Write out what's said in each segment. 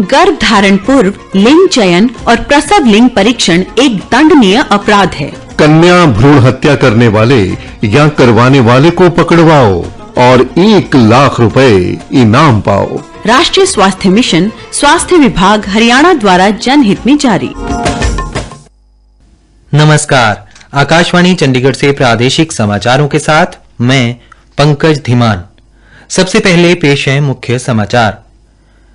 गर्भ धारण पूर्व लिंग चयन और प्रसव लिंग परीक्षण एक दंडनीय अपराध है। कन्या भ्रूण हत्या करने वाले या करवाने वाले को पकड़वाओ और 1 लाख रुपए इनाम पाओ। राष्ट्रीय स्वास्थ्य मिशन, स्वास्थ्य विभाग, हरियाणा द्वारा जनहित में जारी। नमस्कार, आकाशवाणी चंडीगढ़ से प्रादेशिक समाचारों के साथ मैं पंकज धीमान। सबसे पहले पेश है मुख्य समाचार।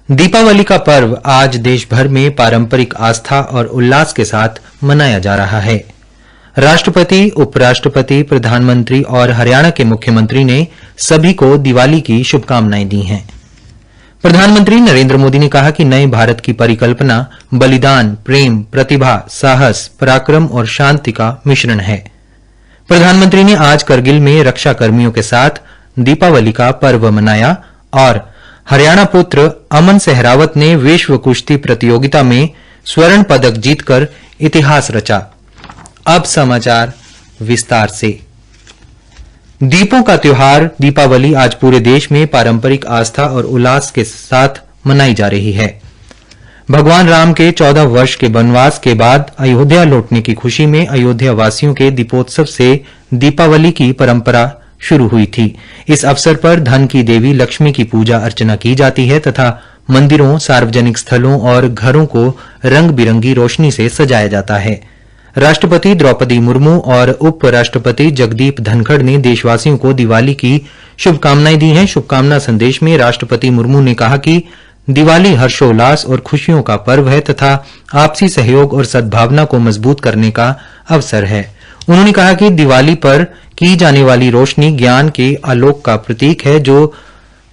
दीपावली का पर्व आज देश भर में पारंपरिक आस्था और उल्लास के साथ मनाया जा रहा है। राष्ट्रपति, उपराष्ट्रपति, प्रधानमंत्री और हरियाणा के मुख्यमंत्री ने सभी को दिवाली की शुभकामनाएं दी हैं। प्रधानमंत्री नरेंद्र मोदी ने कहा कि नए भारत की परिकल्पना बलिदान, प्रेम, प्रतिभा, साहस, पराक्रम और शांति का मिश्रण है। प्रधानमंत्री ने आज करगिल में रक्षा कर्मियों के साथ दीपावली का पर्व मनाया और हरियाणा पुत्र अमन सहरावत ने विश्व कुश्ती प्रतियोगिता में स्वर्ण पदक जीतकर इतिहास रचा। अब समाचार विस्तार से। दीपों का त्योहार दीपावली आज पूरे देश में पारंपरिक आस्था और उल्लास के साथ मनाई जा रही है। भगवान राम के 14 वर्ष के वनवास के बाद अयोध्या लौटने की खुशी में अयोध्या वासियों के दीपोत्सव से दीपावली की परंपरा शुरू हुई थी। इस अवसर पर धन की देवी लक्ष्मी की पूजा अर्चना की जाती है तथा मंदिरों, सार्वजनिक स्थलों और घरों को रंग बिरंगी रोशनी से सजाया जाता है। राष्ट्रपति द्रौपदी मुर्मू और उपराष्ट्रपति जगदीप धनखड़ ने देशवासियों को दिवाली की शुभकामनाएं दी हैं। शुभकामना संदेश में राष्ट्रपति मुर्मू ने कहा कि दिवाली हर्षोल्लास और खुशियों का पर्व है तथा आपसी सहयोग और सद्भावना को मजबूत करने का अवसर है। उन्होंने कहा कि दिवाली पर की जाने वाली रोशनी ज्ञान के आलोक का प्रतीक है जो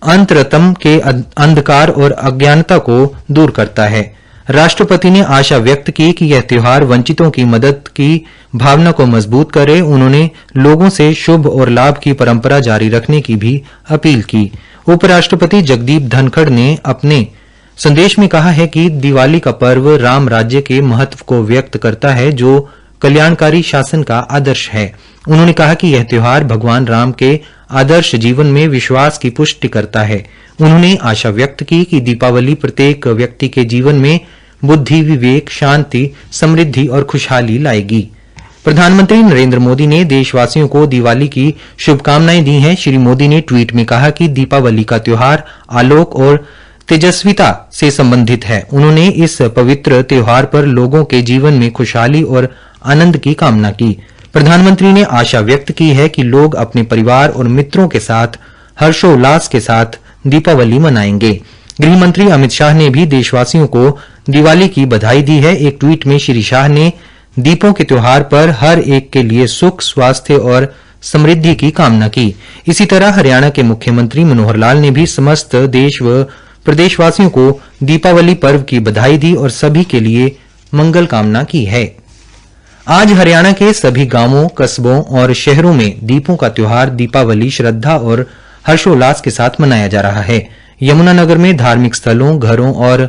अंतरतम के अंधकार और अज्ञानता को दूर करता है। राष्ट्रपति ने आशा व्यक्त की कि यह त्योहार वंचितों की मदद की भावना को मजबूत करे। उन्होंने लोगों से शुभ और लाभ की परंपरा जारी रखने की भी अपील की। उपराष्ट्रपति जगदीप धनखड़ ने अपने संदेश में कहा है कि दिवाली का पर्व राम राज्य के महत्व को व्यक्त करता है जो कल्याणकारी शासन का आदर्श है। उन्होंने कहा कि यह त्योहार भगवान राम के आदर्श जीवन में विश्वास की पुष्टि करता है। उन्होंने आशा व्यक्त की कि दीपावली प्रत्येक व्यक्ति के जीवन में बुद्धि, विवेक, शांति, समृद्धि और खुशहाली लाएगी। प्रधानमंत्री नरेंद्र मोदी ने देशवासियों को दिवाली की शुभकामनाएं दी हैं। श्री मोदी ने ट्वीट में कहा कि दीपावली का त्योहार आलोक और तेजस्विता से संबंधित है। उन्होंने इस पवित्र त्योहार पर लोगों के जीवन में खुशहाली और आनंद की कामना की। प्रधानमंत्री ने आशा व्यक्त की है कि लोग अपने परिवार और मित्रों के साथ हर्षोल्लास के साथ दीपावली मनाएंगे। गृह मंत्री अमित शाह ने भी देशवासियों को दिवाली की बधाई दी है। एक ट्वीट में श्री शाह ने दीपों के त्योहार पर हर एक के लिए सुख, स्वास्थ्य और समृद्धि की कामना की। इसी तरह हरियाणा के मुख्यमंत्री मनोहर लाल ने भी समस्त देश व प्रदेशवासियों को दीपावली पर्व की बधाई दी और सभी के लिए मंगल कामना की है। आज हरियाणा के सभी गांवों, कस्बों और शहरों में दीपों का त्योहार दीपावली श्रद्धा और हर्षोल्लास के साथ मनाया जा रहा है। यमुनानगर में धार्मिक स्थलों, घरों और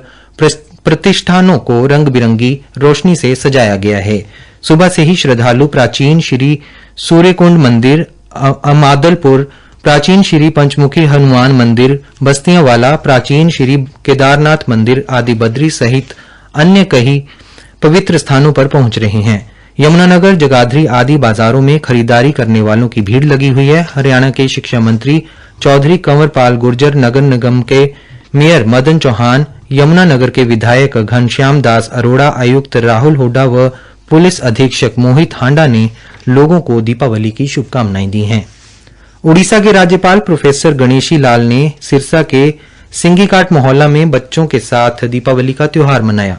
प्रतिष्ठानों को रंग बिरंगी रोशनी से सजाया गया है। सुबह से ही श्रद्धालु प्राचीन श्री सूर्यकुंड मंदिर, अमादलपुर, प्राचीन श्री पंचमुखी हनुमान मंदिर, बस्तियांवाला, प्राचीन श्री केदारनाथ मंदिर आदि बद्री सहित अन्य कई पवित्र स्थानों पर पहुंच रहे हैं। यमुनानगर, जगाधरी आदि बाजारों में खरीदारी करने वालों की भीड़ लगी हुई है। हरियाणा के शिक्षा मंत्री चौधरी कंवरपाल गुर्जर, नगर निगम के मेयर मदन चौहान, यमुनानगर के विधायक घनश्याम दास अरोड़ा, आयुक्त राहुल हुड्डा व पुलिस अधीक्षक मोहित हांडा ने लोगों को दीपावली की शुभकामनाएं दी हैं। उड़ीसा के राज्यपाल प्रोफेसर गणेशी लाल ने सिरसा के सिंगीकाट मोहल्ला में बच्चों के साथ दीपावली का त्योहार मनाया।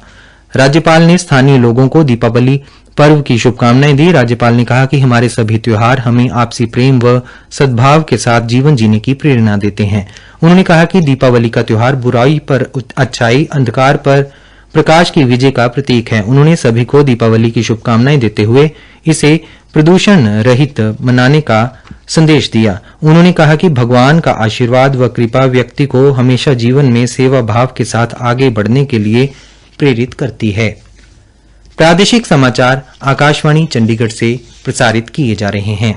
राज्यपाल ने स्थानीय लोगों को दीपावली पर्व की शुभकामनाएं दी। राज्यपाल ने कहा कि हमारे सभी त्योहार हमें आपसी प्रेम व सद्भाव के साथ जीवन जीने की प्रेरणा देते हैं। उन्होंने कहा कि दीपावली का त्योहार बुराई पर अच्छाई, अंधकार पर प्रकाश की विजय का प्रतीक है। उन्होंने सभी को दीपावली की शुभकामनाएं देते हुए इसे प्रदूषण रहित मनाने का संदेश दिया। उन्होंने कहा कि भगवान का आशीर्वाद व कृपा व्यक्ति को हमेशा जीवन में सेवा भाव के साथ आगे बढ़ने के लिए प्रेरित करती है। प्रादेशिक समाचार आकाशवाणी चंडीगढ़ से प्रसारित किए जा रहे हैं।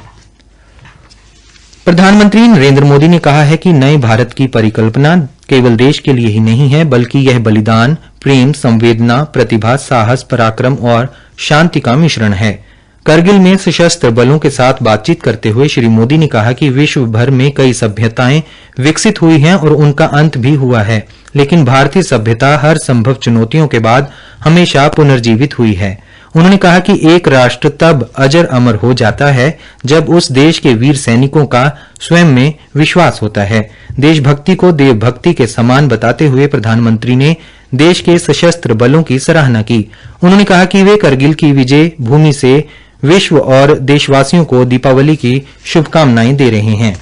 प्रधानमंत्री नरेंद्र मोदी ने कहा है कि नए भारत की परिकल्पना केवल देश के लिए ही नहीं है, बल्कि यह बलिदान, प्रेम, संवेदना, प्रतिभा, साहस, पराक्रम और शांति का मिश्रण है। करगिल में सशस्त्र बलों के साथ बातचीत करते हुए श्री मोदी ने कहा कि विश्व भर में कई सभ्यताएं विकसित हुई हैं और उनका अंत भी हुआ है, लेकिन भारतीय सभ्यता हर संभव चुनौतियों के बाद हमेशा पुनर्जीवित हुई है। उन्होंने कहा कि एक राष्ट्र तब अजर अमर हो जाता है जब उस देश के वीर सैनिकों का स्वयं में विश्वास होता है। देशभक्ति को देवभक्ति के समान बताते हुए प्रधानमंत्री ने देश के सशस्त्र बलों की सराहना की। उन्होंने कहा कि वे करगिल की विजय भूमि से विश्व और देशवासियों को दीपावली की शुभकामनाएं दे रहे हैं।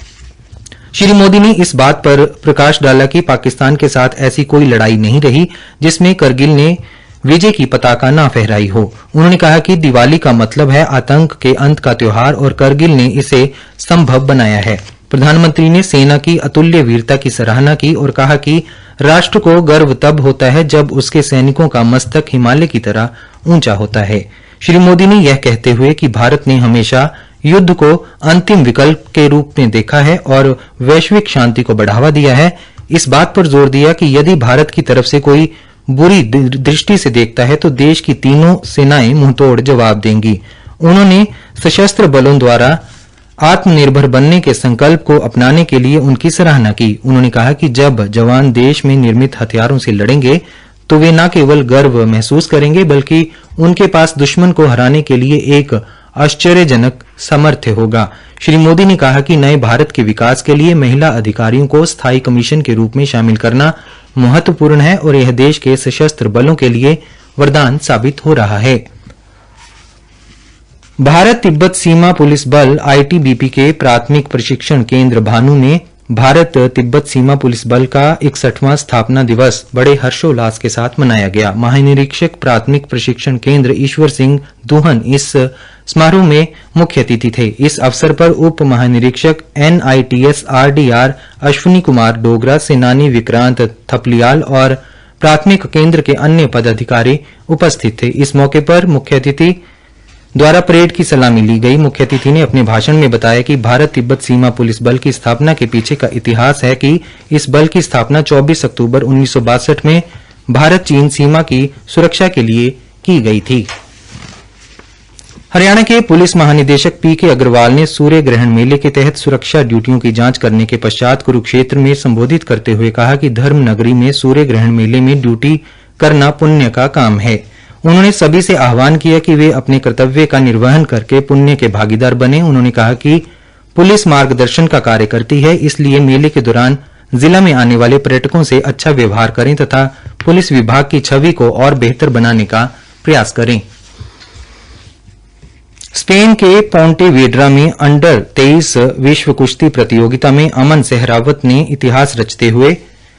श्री मोदी ने इस बात पर प्रकाश डाला कि पाकिस्तान के साथ ऐसी कोई लड़ाई नहीं रही जिसमें करगिल ने विजय की पताका न फहराई हो। उन्होंने कहा कि दिवाली का मतलब है आतंक के अंत का त्योहार और करगिल ने इसे संभव बनाया है। प्रधानमंत्री ने सेना की अतुल्य वीरता की सराहना की और कहा कि राष्ट्र को गर्व तब होता है जब उसके सैनिकों का मस्तक हिमालय की तरह ऊंचा होता है। श्री मोदी ने यह कहते हुए कि भारत ने हमेशा युद्ध को अंतिम विकल्प के रूप में देखा है और वैश्विक शांति को बढ़ावा दिया है, इस बात पर जोर दिया कि यदि भारत की तरफ से कोई बुरी दृष्टि से देखता है तो देश की तीनों सेनाएं मुंहतोड़ जवाब देंगी। उन्होंने सशस्त्र बलों द्वारा आत्मनिर्भर बनने के संकल्प को अपनाने के लिए उनकी सराहना की। उन्होंने कहा कि जब जवान देश में निर्मित हथियारों से लड़ेंगे तो वे न केवल गर्व महसूस करेंगे बल्कि उनके पास दुश्मन को हराने के लिए एक आश्चर्यजनक सामर्थ्य होगा। श्री मोदी ने कहा कि नए भारत के विकास के लिए महिला अधिकारियों को स्थायी कमीशन के रूप में शामिल करना महत्वपूर्ण है और यह देश के सशस्त्र बलों के लिए वरदान साबित हो रहा है। भारत तिब्बत सीमा पुलिस बल आईटीबीपी के प्राथमिक प्रशिक्षण केंद्र भानु ने भारत तिब्बत सीमा पुलिस बल का 61वां स्थापना दिवस बड़े हर्षोल्लास के साथ मनाया गया। महानिरीक्षक प्राथमिक प्रशिक्षण केंद्र ईश्वर सिंह दुहन इस समारोह में मुख्य अतिथि थे। इस अवसर पर उप महानिरीक्षक NITS RDR अश्विनी कुमार डोगरा, सेनानी विक्रांत थपलियाल और प्राथमिक केंद्र के अन्य पदाधिकारी उपस्थित थे। इस मौके पर मुख्य अतिथि द्वारा परेड की सलामी ली गई। मुख्य अतिथि ने अपने भाषण में बताया कि भारत तिब्बत सीमा पुलिस बल की स्थापना के पीछे का इतिहास है कि इस बल की स्थापना 24 अक्टूबर 1962 में भारत चीन सीमा की सुरक्षा के लिए की गई थी। हरियाणा के पुलिस महानिदेशक PK अग्रवाल ने सूर्य ग्रहण मेले के तहत सुरक्षा ड्यूटियों की जांच करने के पश्चात कुरुक्षेत्र में संबोधित करते हुए कहा कि धर्म नगरी में सूर्य ग्रहण मेले में ड्यूटी करना पुण्य का काम है। उन्होंने सभी से आह्वान किया कि वे अपने कर्तव्य का निर्वहन करके पुण्य के भागीदार बने। उन्होंने कहा कि पुलिस मार्गदर्शन का कार्य करती है, इसलिए मेले के दौरान जिला में आने वाले पर्यटकों से अच्छा व्यवहार करें तथा पुलिस विभाग की छवि को और बेहतर बनाने का प्रयास करें। स्पेन के पोंटेवेड्रा में अंडर 23 विश्व कुश्ती प्रतियोगिता में अमन सहरावत ने इतिहास रचते हुए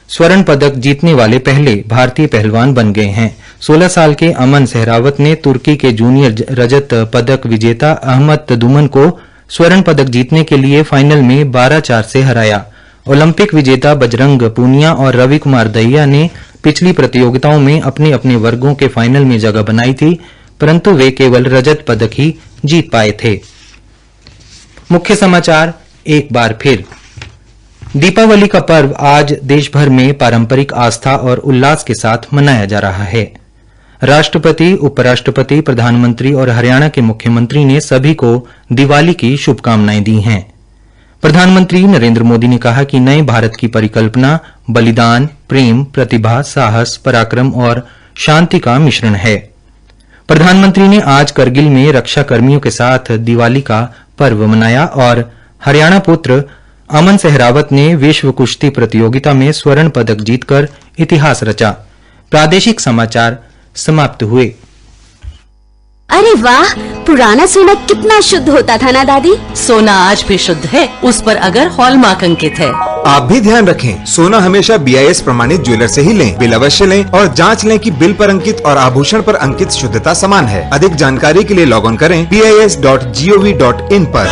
स्वर्ण पदक जीतने वाले पहले भारतीय पहलवान बन गए हैं। 16 साल के अमन सहरावत ने तुर्की के जूनियर रजत पदक विजेता अहमद दुमन को स्वर्ण पदक जीतने के लिए फाइनल में 12-4 से हराया। ओलंपिक विजेता बजरंग पूनिया और रवि कुमार दहिया ने पिछली प्रतियोगिताओं में अपने अपने वर्गों के फाइनल में जगह बनाई थी, परंतु वे केवल रजत पदक ही जीत पाए थे। मुख्य समाचार एक बार फिर। दीपावली का पर्व आज देश भर में पारंपरिक आस्था और उल्लास के साथ मनाया जा रहा है। राष्ट्रपति, उपराष्ट्रपति, प्रधानमंत्री और हरियाणा के मुख्यमंत्री ने सभी को दिवाली की शुभकामनाएं दी हैं। प्रधानमंत्री नरेंद्र मोदी ने कहा कि नए भारत की परिकल्पना बलिदान, प्रेम, प्रतिभा, साहस, पराक्रम और शांति का मिश्रण है। प्रधानमंत्री ने आज करगिल में रक्षा कर्मियों के साथ दिवाली का पर्व मनाया और हरियाणा पुत्र अमन सहरावत ने विश्व कुश्ती प्रतियोगिता में स्वर्ण पदक जीतकर इतिहास रचा। प्रादेशिक समाचार समाप्त हुए। अरे वाह, पुराना सोना कितना शुद्ध होता था ना दादी। सोना आज भी शुद्ध है, उस पर अगर हॉलमार्क अंकित है। आप भी ध्यान रखें, सोना हमेशा BIS प्रमाणित ज्वेलर से ही लें। बिल अवश्य लें और जांच लें कि बिल पर अंकित और आभूषण पर अंकित शुद्धता समान है। अधिक जानकारी के लिए लॉग ऑन करें BIS.gov.in पर।